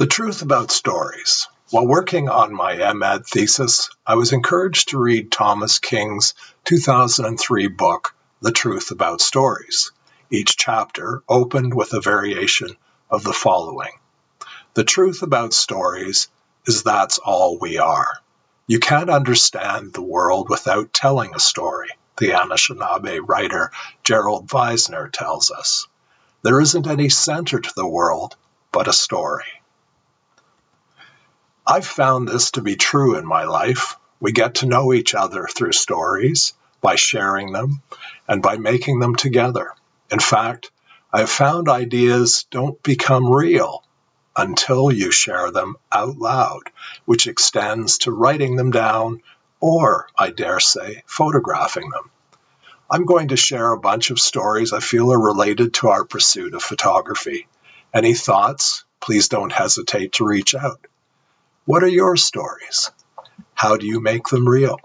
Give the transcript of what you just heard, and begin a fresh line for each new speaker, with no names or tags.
The truth about stories. While working on my MAd thesis, I was encouraged to read Thomas King's 2003 book, The Truth About Stories. Each chapter opened with a variation of the following. The truth about stories is that's all we are. You can't understand the world without telling a story, the Anishinaabe writer Gerald Weisner tells us. There isn't any center to the world but a story. I've found this to be true in my life. We get to know each other through stories, by sharing them, and by making them together. In fact, I have found ideas don't become real until you share them out loud, which extends to writing them down or, I dare say, photographing them. I'm going to share a bunch of stories I feel are related to our pursuit of photography. Any thoughts? Please don't hesitate to reach out. What are your stories? How do you make them real?